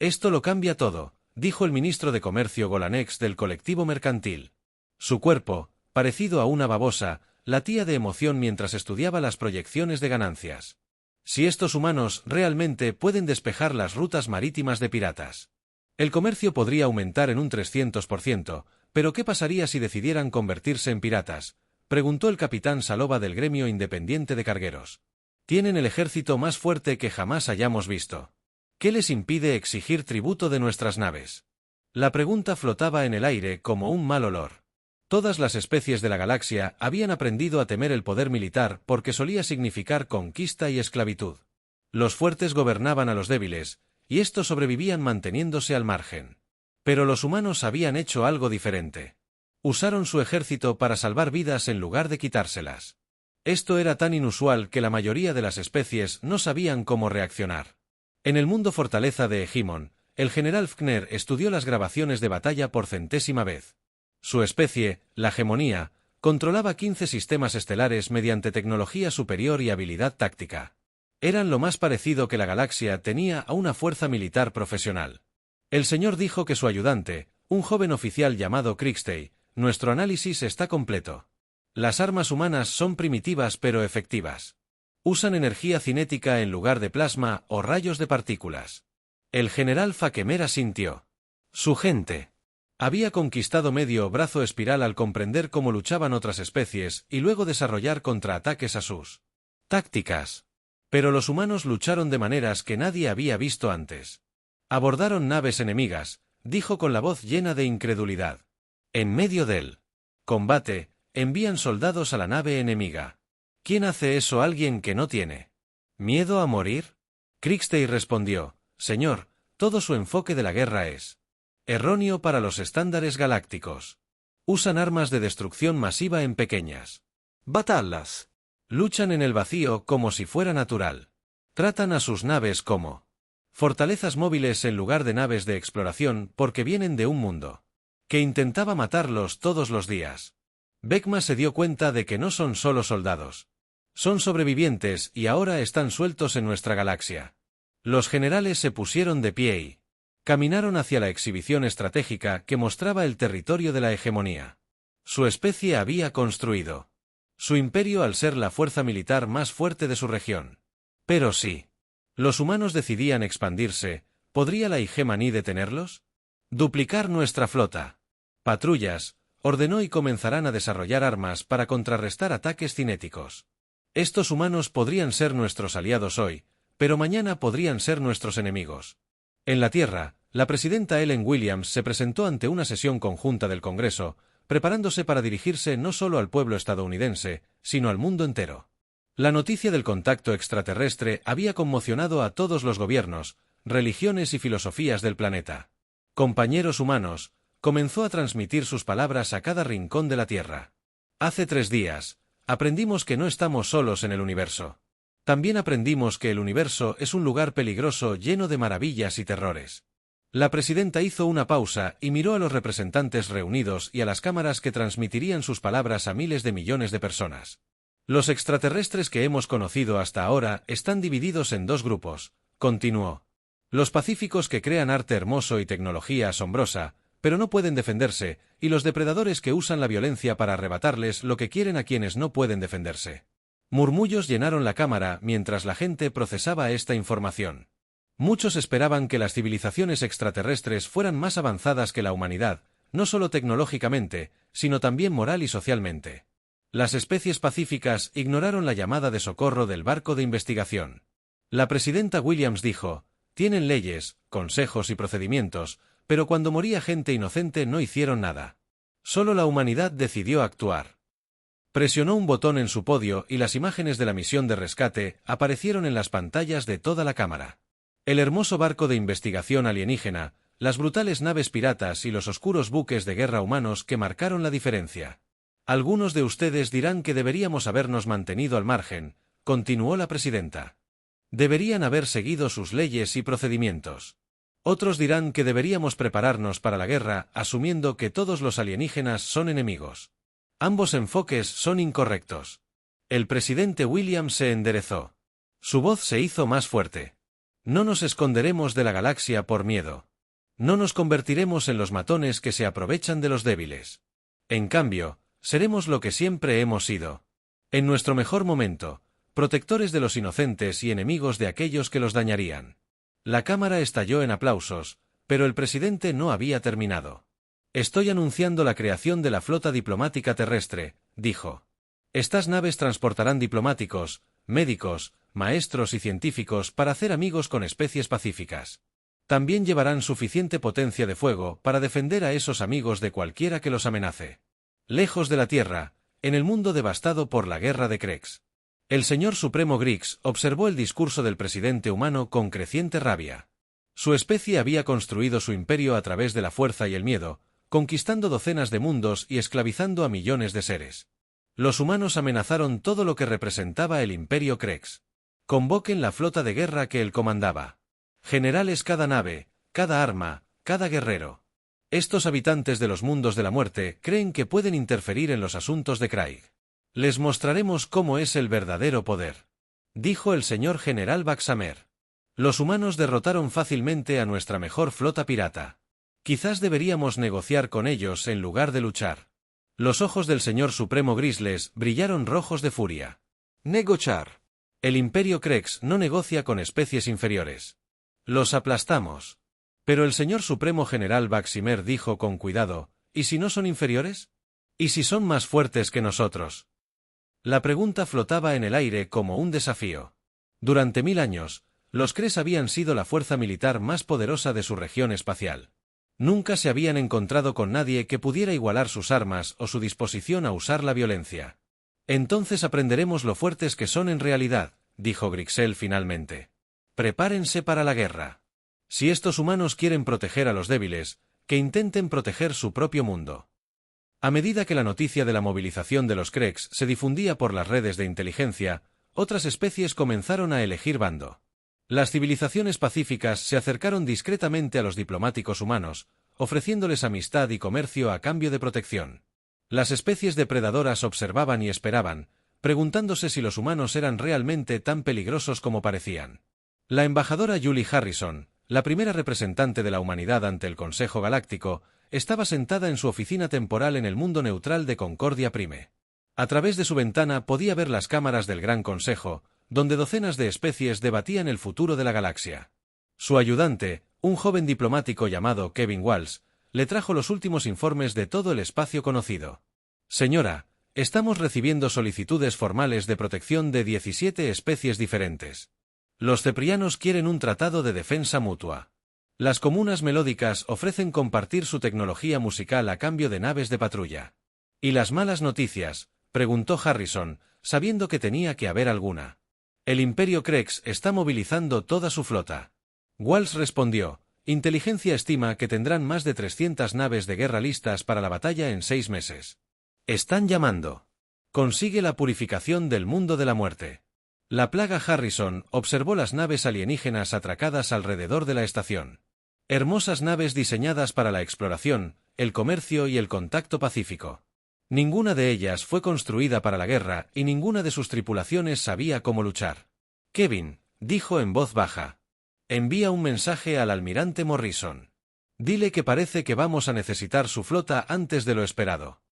Esto lo cambia todo, dijo el ministro de Comercio Golanex del colectivo mercantil. Su cuerpo, parecido a una babosa, latía de emoción mientras estudiaba las proyecciones de ganancias. Si estos humanos realmente pueden despejar las rutas marítimas de piratas. El comercio podría aumentar en un 300%, pero ¿qué pasaría si decidieran convertirse en piratas?, preguntó el capitán Saloba del gremio independiente de cargueros. Tienen el ejército más fuerte que jamás hayamos visto. ¿Qué les impide exigir tributo de nuestras naves? La pregunta flotaba en el aire como un mal olor. Todas las especies de la galaxia habían aprendido a temer el poder militar porque solía significar conquista y esclavitud. Los fuertes gobernaban a los débiles, y estos sobrevivían manteniéndose al margen. Pero los humanos habían hecho algo diferente. Usaron su ejército para salvar vidas en lugar de quitárselas. Esto era tan inusual que la mayoría de las especies no sabían cómo reaccionar. En el mundo fortaleza de Egimon, el general Fkner estudió las grabaciones de batalla por 100ª vez. Su especie, la Hegemonía, controlaba 15 sistemas estelares mediante tecnología superior y habilidad táctica. Eran lo más parecido que la galaxia tenía a una fuerza militar profesional. El señor dijo que su ayudante, un joven oficial llamado Krikstei, nuestro análisis está completo. Las armas humanas son primitivas pero efectivas. Usan energía cinética en lugar de plasma o rayos de partículas. El general Fakemera sintió. Su gente había conquistado medio brazo espiral al comprender cómo luchaban otras especies y luego desarrollar contraataques a sus tácticas. Pero los humanos lucharon de maneras que nadie había visto antes. Abordaron naves enemigas, dijo con la voz llena de incredulidad. En medio del combate, envían soldados a la nave enemiga. ¿Quién hace eso a alguien que no tiene miedo a morir? Krikstei respondió, señor, todo su enfoque de la guerra es erróneo para los estándares galácticos. Usan armas de destrucción masiva en pequeñas batallas. Luchan en el vacío como si fuera natural. Tratan a sus naves como fortalezas móviles en lugar de naves de exploración porque vienen de un mundo que intentaba matarlos todos los días. Vecma se dio cuenta de que no son solo soldados. Son sobrevivientes y ahora están sueltos en nuestra galaxia. Los generales se pusieron de pie y caminaron hacia la exhibición estratégica que mostraba el territorio de la hegemonía. Su especie había construido su imperio al ser la fuerza militar más fuerte de su región. Pero si los humanos decidían expandirse, ¿podría la hegemonía detenerlos? Duplicar nuestra flota. Patrullas, ordenó y comenzarán a desarrollar armas para contrarrestar ataques cinéticos. Estos humanos podrían ser nuestros aliados hoy, pero mañana podrían ser nuestros enemigos. En la Tierra, la presidenta Ellen Williams se presentó ante una sesión conjunta del Congreso, preparándose para dirigirse no solo al pueblo estadounidense, sino al mundo entero. La noticia del contacto extraterrestre había conmocionado a todos los gobiernos, religiones y filosofías del planeta. Compañeros humanos, comenzó a transmitir sus palabras a cada rincón de la Tierra. Hace 3 días, aprendimos que no estamos solos en el universo. También aprendimos que el universo es un lugar peligroso lleno de maravillas y terrores. La presidenta hizo una pausa y miró a los representantes reunidos y a las cámaras que transmitirían sus palabras a miles de millones de personas. Los extraterrestres que hemos conocido hasta ahora están divididos en 2 grupos, continuó. Los pacíficos que crean arte hermoso y tecnología asombrosa, pero no pueden defenderse, y los depredadores que usan la violencia para arrebatarles lo que quieren a quienes no pueden defenderse. Murmullos llenaron la cámara mientras la gente procesaba esta información. Muchos esperaban que las civilizaciones extraterrestres fueran más avanzadas que la humanidad, no solo tecnológicamente, sino también moral y socialmente. Las especies pacíficas ignoraron la llamada de socorro del barco de investigación. La presidenta Williams dijo, tienen leyes, consejos y procedimientos, pero cuando moría gente inocente no hicieron nada. Solo la humanidad decidió actuar. Presionó un botón en su podio y las imágenes de la misión de rescate aparecieron en las pantallas de toda la cámara. El hermoso barco de investigación alienígena, las brutales naves piratas y los oscuros buques de guerra humanos que marcaron la diferencia. Algunos de ustedes dirán que deberíamos habernos mantenido al margen, continuó la presidenta. Deberían haber seguido sus leyes y procedimientos. Otros dirán que deberíamos prepararnos para la guerra asumiendo que todos los alienígenas son enemigos. Ambos enfoques son incorrectos. El presidente Williams se enderezó. Su voz se hizo más fuerte. No nos esconderemos de la galaxia por miedo. No nos convertiremos en los matones que se aprovechan de los débiles. En cambio, seremos lo que siempre hemos sido. En nuestro mejor momento, protectores de los inocentes y enemigos de aquellos que los dañarían. La cámara estalló en aplausos, pero el presidente no había terminado. Estoy anunciando la creación de la flota diplomática terrestre, dijo. Estas naves transportarán diplomáticos, médicos, maestros y científicos para hacer amigos con especies pacíficas. También llevarán suficiente potencia de fuego para defender a esos amigos de cualquiera que los amenace. Lejos de la Tierra, en el mundo devastado por la guerra de Krex. El señor Supremo Grix observó el discurso del presidente humano con creciente rabia. Su especie había construido su imperio a través de la fuerza y el miedo, conquistando docenas de mundos y esclavizando a millones de seres. Los humanos amenazaron todo lo que representaba el imperio Krex. Convoquen la flota de guerra que él comandaba. Generales cada nave, cada arma, cada guerrero. Estos habitantes de los mundos de la muerte creen que pueden interferir en los asuntos de Craig. Les mostraremos cómo es el verdadero poder, dijo el señor general Baxamer. Los humanos derrotaron fácilmente a nuestra mejor flota pirata. Quizás deberíamos negociar con ellos en lugar de luchar. Los ojos del señor Supremo Grisles brillaron rojos de furia. Negociar. El imperio Krex no negocia con especies inferiores. Los aplastamos. Pero el señor Supremo General Baxamer dijo con cuidado, ¿y si no son inferiores? ¿Y si son más fuertes que nosotros? La pregunta flotaba en el aire como un desafío. Durante 1000 años, los Kree habían sido la fuerza militar más poderosa de su región espacial. Nunca se habían encontrado con nadie que pudiera igualar sus armas o su disposición a usar la violencia. Entonces aprenderemos lo fuertes que son en realidad, dijo Grixel finalmente. Prepárense para la guerra. Si estos humanos quieren proteger a los débiles, que intenten proteger su propio mundo. A medida que la noticia de la movilización de los Krex se difundía por las redes de inteligencia, otras especies comenzaron a elegir bando. Las civilizaciones pacíficas se acercaron discretamente a los diplomáticos humanos, ofreciéndoles amistad y comercio a cambio de protección. Las especies depredadoras observaban y esperaban, preguntándose si los humanos eran realmente tan peligrosos como parecían. La embajadora Julie Harrison, la primera representante de la humanidad ante el Consejo Galáctico, estaba sentada en su oficina temporal en el mundo neutral de Concordia Prime. A través de su ventana podía ver las cámaras del Gran Consejo, donde docenas de especies debatían el futuro de la galaxia. Su ayudante, un joven diplomático llamado Kevin Walsh, le trajo los últimos informes de todo el espacio conocido. Señora, estamos recibiendo solicitudes formales de protección de 17 especies diferentes. Los ceprianos quieren un tratado de defensa mutua. Las comunas melódicas ofrecen compartir su tecnología musical a cambio de naves de patrulla. ¿Y las malas noticias?, preguntó Harrison, sabiendo que tenía que haber alguna. El Imperio Krex está movilizando toda su flota. Walsh respondió, inteligencia estima que tendrán más de 300 naves de guerra listas para la batalla en 6 meses. Están llamando. Consigue la purificación del mundo de la muerte. La plaga Harrison observó las naves alienígenas atracadas alrededor de la estación. Hermosas naves diseñadas para la exploración, el comercio y el contacto pacífico. Ninguna de ellas fue construida para la guerra y ninguna de sus tripulaciones sabía cómo luchar. Kevin, dijo en voz baja. Envía un mensaje al almirante Morrison. Dile que parece que vamos a necesitar su flota antes de lo esperado.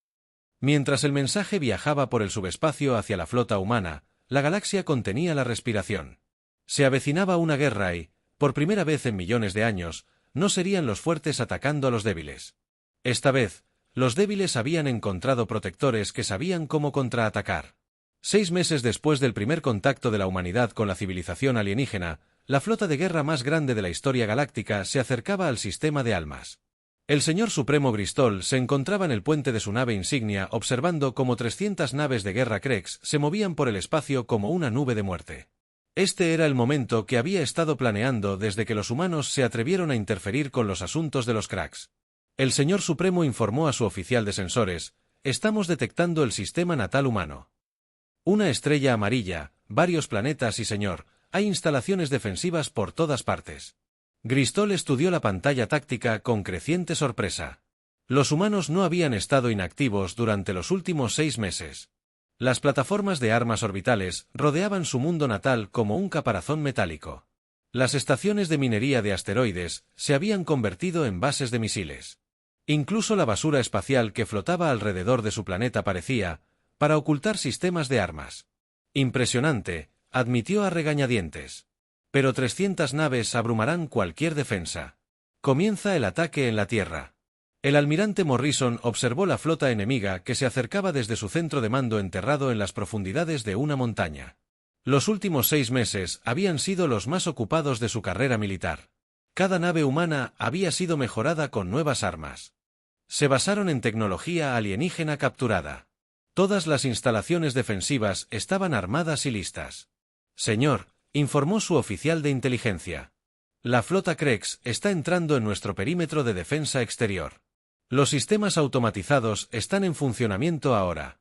Mientras el mensaje viajaba por el subespacio hacia la flota humana, la galaxia contenía la respiración. Se avecinaba una guerra y, por primera vez en millones de años, no serían los fuertes atacando a los débiles. Esta vez, los débiles habían encontrado protectores que sabían cómo contraatacar. 6 meses después del primer contacto de la humanidad con la civilización alienígena, la flota de guerra más grande de la historia galáctica se acercaba al sistema de Almas. El señor Supremo Bristol se encontraba en el puente de su nave insignia observando cómo 300 naves de guerra Krex se movían por el espacio como una nube de muerte. Este era el momento que había estado planeando desde que los humanos se atrevieron a interferir con los asuntos de los cracks. El señor Supremo informó a su oficial de sensores, estamos detectando el sistema natal humano. Una estrella amarilla, varios planetas y señor, hay instalaciones defensivas por todas partes. Gristol estudió la pantalla táctica con creciente sorpresa. Los humanos no habían estado inactivos durante los últimos 6 meses. Las plataformas de armas orbitales rodeaban su mundo natal como un caparazón metálico. Las estaciones de minería de asteroides se habían convertido en bases de misiles. Incluso la basura espacial que flotaba alrededor de su planeta parecía, para ocultar sistemas de armas. Impresionante, admitió a regañadientes. Pero 300 naves abrumarán cualquier defensa. Comienza el ataque en la Tierra. El almirante Morrison observó la flota enemiga que se acercaba desde su centro de mando enterrado en las profundidades de una montaña. Los últimos 6 meses habían sido los más ocupados de su carrera militar. Cada nave humana había sido mejorada con nuevas armas. Se basaron en tecnología alienígena capturada. Todas las instalaciones defensivas estaban armadas y listas. Señor, informó su oficial de inteligencia. La flota Krex está entrando en nuestro perímetro de defensa exterior. Los sistemas automatizados están en funcionamiento ahora.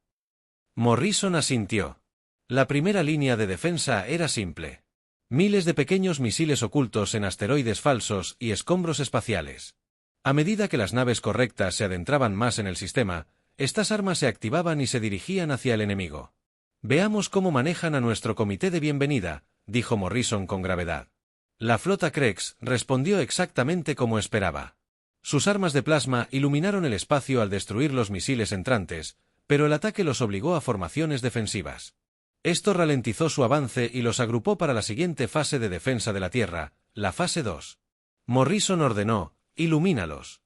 Morrison asintió. La primera línea de defensa era simple. Miles de pequeños misiles ocultos en asteroides falsos y escombros espaciales. A medida que las naves correctas se adentraban más en el sistema, estas armas se activaban y se dirigían hacia el enemigo. Veamos cómo manejan a nuestro comité de bienvenida, dijo Morrison con gravedad. La flota Krex respondió exactamente como esperaba. Sus armas de plasma iluminaron el espacio al destruir los misiles entrantes, pero el ataque los obligó a formaciones defensivas. Esto ralentizó su avance y los agrupó para la siguiente fase de defensa de la Tierra, la fase 2. Morrison ordenó, ilumínalos.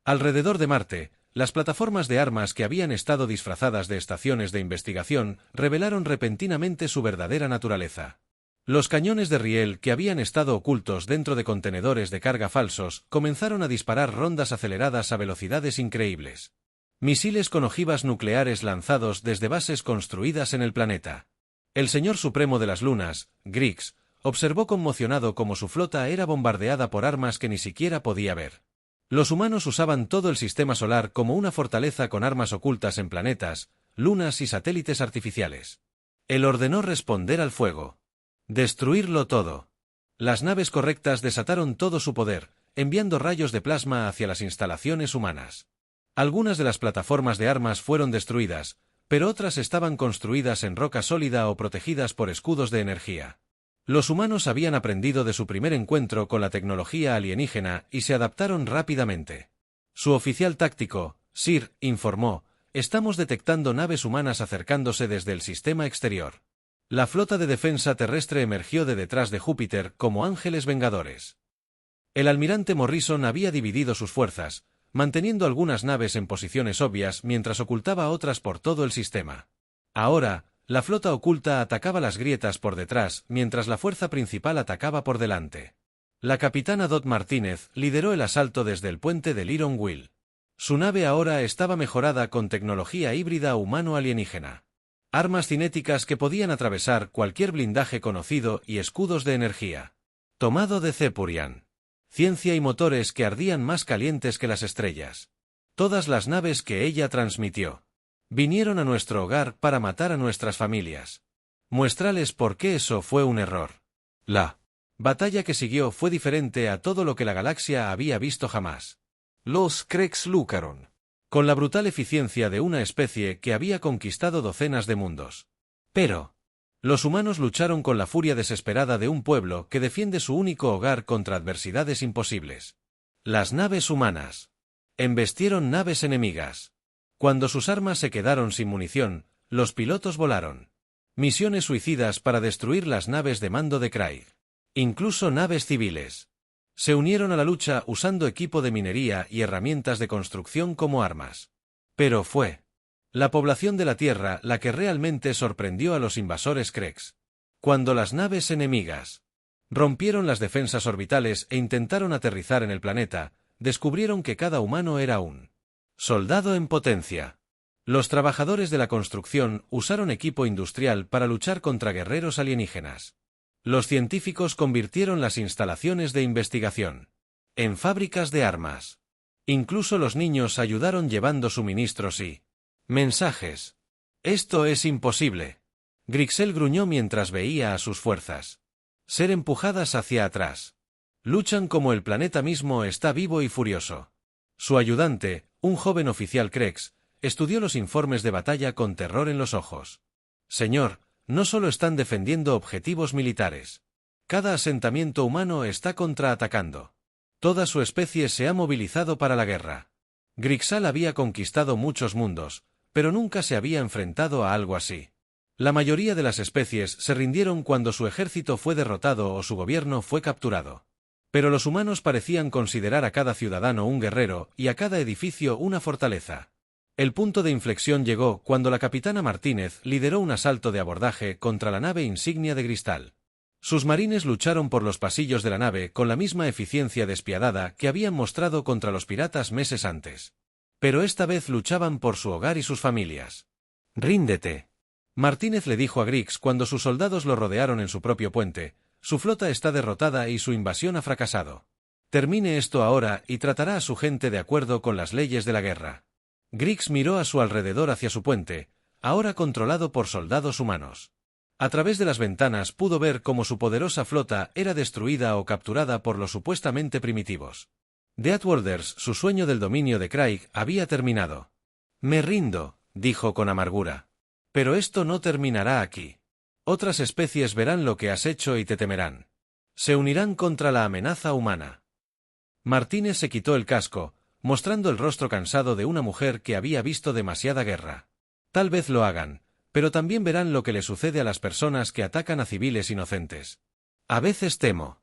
Alrededor de Marte, las plataformas de armas que habían estado disfrazadas de estaciones de investigación revelaron repentinamente su verdadera naturaleza. Los cañones de riel que habían estado ocultos dentro de contenedores de carga falsos comenzaron a disparar rondas aceleradas a velocidades increíbles. Misiles con ojivas nucleares lanzados desde bases construidas en el planeta. El Señor Supremo de las Lunas, Griggs, observó conmocionado cómo su flota era bombardeada por armas que ni siquiera podía ver. Los humanos usaban todo el sistema solar como una fortaleza con armas ocultas en planetas, lunas y satélites artificiales. Él ordenó responder al fuego. Destruirlo todo. Las naves correctas desataron todo su poder, enviando rayos de plasma hacia las instalaciones humanas. Algunas de las plataformas de armas fueron destruidas, pero otras estaban construidas en roca sólida o protegidas por escudos de energía. Los humanos habían aprendido de su primer encuentro con la tecnología alienígena y se adaptaron rápidamente. Su oficial táctico, Sir, informó, estamos detectando naves humanas acercándose desde el sistema exterior. La flota de defensa terrestre emergió de detrás de Júpiter como ángeles vengadores. El almirante Morrison había dividido sus fuerzas, manteniendo algunas naves en posiciones obvias mientras ocultaba otras por todo el sistema. Ahora, la flota oculta atacaba las grietas por detrás mientras la fuerza principal atacaba por delante. La capitana Dot Martínez lideró el asalto desde el puente del Iron Will. Su nave ahora estaba mejorada con tecnología híbrida humano-alienígena. Armas cinéticas que podían atravesar cualquier blindaje conocido y escudos de energía. Tomado de Cepurian. Ciencia y motores que ardían más calientes que las estrellas. Todas las naves que ella transmitió. Vinieron a nuestro hogar para matar a nuestras familias. Muéstrales por qué eso fue un error. La batalla que siguió fue diferente a todo lo que la galaxia había visto jamás. Los Krex lucharon. Con la brutal eficiencia de una especie que había conquistado docenas de mundos. Pero los humanos lucharon con la furia desesperada de un pueblo que defiende su único hogar contra adversidades imposibles. Las naves humanas embestieron naves enemigas. Cuando sus armas se quedaron sin munición, los pilotos volaron. Misiones suicidas para destruir las naves de mando de Craig. Incluso naves civiles. Se unieron a la lucha usando equipo de minería y herramientas de construcción como armas. Pero fue la población de la Tierra la que realmente sorprendió a los invasores Krex. Cuando las naves enemigas rompieron las defensas orbitales e intentaron aterrizar en el planeta, descubrieron que cada humano era un soldado en potencia. Los trabajadores de la construcción usaron equipo industrial para luchar contra guerreros alienígenas. Los científicos convirtieron las instalaciones de investigación en fábricas de armas. Incluso los niños ayudaron llevando suministros y mensajes. Esto es imposible. Grixel gruñó mientras veía a sus fuerzas ser empujadas hacia atrás. Luchan como el planeta mismo está vivo y furioso. Su ayudante, un joven oficial Krex, estudió los informes de batalla con terror en los ojos. Señor, no solo están defendiendo objetivos militares. Cada asentamiento humano está contraatacando. Toda su especie se ha movilizado para la guerra. Grixal había conquistado muchos mundos, pero nunca se había enfrentado a algo así. La mayoría de las especies se rindieron cuando su ejército fue derrotado o su gobierno fue capturado. Pero los humanos parecían considerar a cada ciudadano un guerrero y a cada edificio una fortaleza. El punto de inflexión llegó cuando la capitana Martínez lideró un asalto de abordaje contra la nave insignia de Cristal. Sus marines lucharon por los pasillos de la nave con la misma eficiencia despiadada que habían mostrado contra los piratas meses antes. Pero esta vez luchaban por su hogar y sus familias. «Ríndete», Martínez le dijo a Griggs cuando sus soldados lo rodearon en su propio puente. Su flota está derrotada y su invasión ha fracasado. Termine esto ahora y tratará a su gente de acuerdo con las leyes de la guerra. Griggs miró a su alrededor hacia su puente, ahora controlado por soldados humanos. A través de las ventanas pudo ver cómo su poderosa flota era destruida o capturada por los supuestamente primitivos. De Outworlders, su sueño del dominio de Craig había terminado. «Me rindo», dijo con amargura. «Pero esto no terminará aquí. Otras especies verán lo que has hecho y te temerán. Se unirán contra la amenaza humana». Martínez se quitó el casco, mostrando el rostro cansado de una mujer que había visto demasiada guerra. «Tal vez lo hagan, pero también verán lo que le sucede a las personas que atacan a civiles inocentes. A veces temo.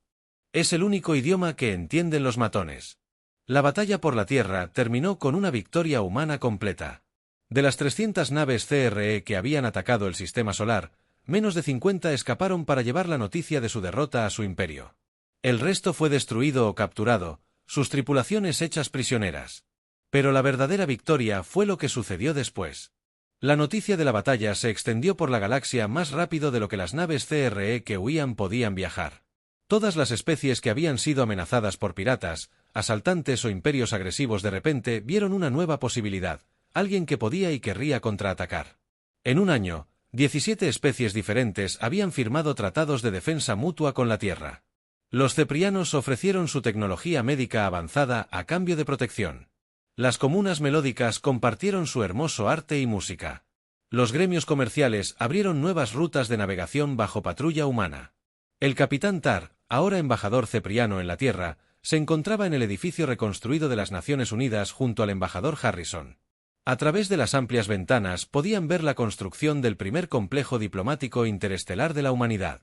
Es el único idioma que entienden los matones». La batalla por la Tierra terminó con una victoria humana completa. De las 300 naves CRE que habían atacado el sistema solar, menos de 50 escaparon para llevar la noticia de su derrota a su imperio. El resto fue destruido o capturado, sus tripulaciones hechas prisioneras. Pero la verdadera victoria fue lo que sucedió después. La noticia de la batalla se extendió por la galaxia más rápido de lo que las naves CRE que huían podían viajar. Todas las especies que habían sido amenazadas por piratas, asaltantes o imperios agresivos de repente vieron una nueva posibilidad, alguien que podía y querría contraatacar. En un año, 17 especies diferentes habían firmado tratados de defensa mutua con la Tierra. Los ceprianos ofrecieron su tecnología médica avanzada a cambio de protección. Las comunas melódicas compartieron su hermoso arte y música. Los gremios comerciales abrieron nuevas rutas de navegación bajo patrulla humana. El capitán Tar, ahora embajador cepriano en la Tierra, se encontraba en el edificio reconstruido de las Naciones Unidas junto al embajador Harrison. A través de las amplias ventanas podían ver la construcción del primer complejo diplomático interestelar de la humanidad.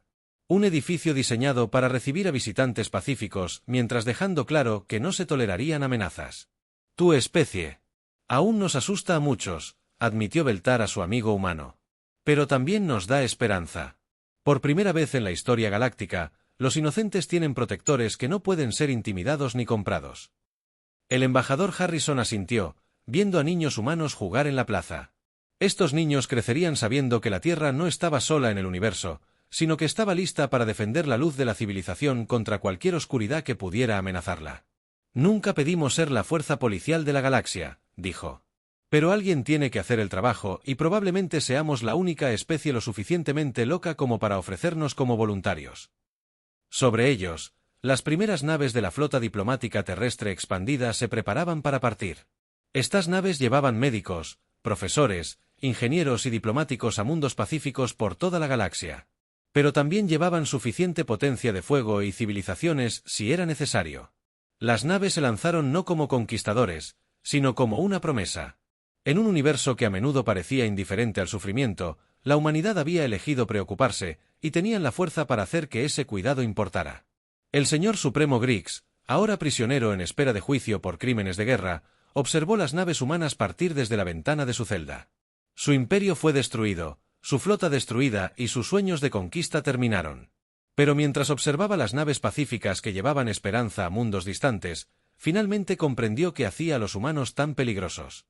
Un edificio diseñado para recibir a visitantes pacíficos, mientras dejando claro que no se tolerarían amenazas. «Tu especie. Aún nos asusta a muchos», admitió Beltar a su amigo humano. «Pero también nos da esperanza. Por primera vez en la historia galáctica, los inocentes tienen protectores que no pueden ser intimidados ni comprados». El embajador Harrison asintió, viendo a niños humanos jugar en la plaza. Estos niños crecerían sabiendo que la Tierra no estaba sola en el universo, sino que estaba lista para defender la luz de la civilización contra cualquier oscuridad que pudiera amenazarla. «Nunca pedimos ser la fuerza policial de la galaxia», dijo. «Pero alguien tiene que hacer el trabajo y probablemente seamos la única especie lo suficientemente loca como para ofrecernos como voluntarios». Sobre ellos, las primeras naves de la flota diplomática terrestre expandida se preparaban para partir. Estas naves llevaban médicos, profesores, ingenieros y diplomáticos a mundos pacíficos por toda la galaxia. Pero también llevaban suficiente potencia de fuego y civilizaciones si era necesario. Las naves se lanzaron no como conquistadores, sino como una promesa. En un universo que a menudo parecía indiferente al sufrimiento, la humanidad había elegido preocuparse, y tenían la fuerza para hacer que ese cuidado importara. El señor supremo Griggs, ahora prisionero en espera de juicio por crímenes de guerra, observó las naves humanas partir desde la ventana de su celda. Su imperio fue destruido, su flota destruida y sus sueños de conquista terminaron. Pero mientras observaba las naves pacíficas que llevaban esperanza a mundos distantes, finalmente comprendió qué hacía a los humanos tan peligrosos.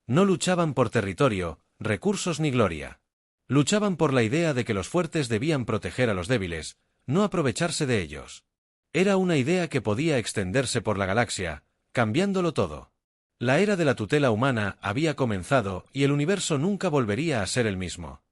No luchaban por territorio, recursos ni gloria. Luchaban por la idea de que los fuertes debían proteger a los débiles, no aprovecharse de ellos. Era una idea que podía extenderse por la galaxia, cambiándolo todo. La era de la tutela humana había comenzado y el universo nunca volvería a ser el mismo.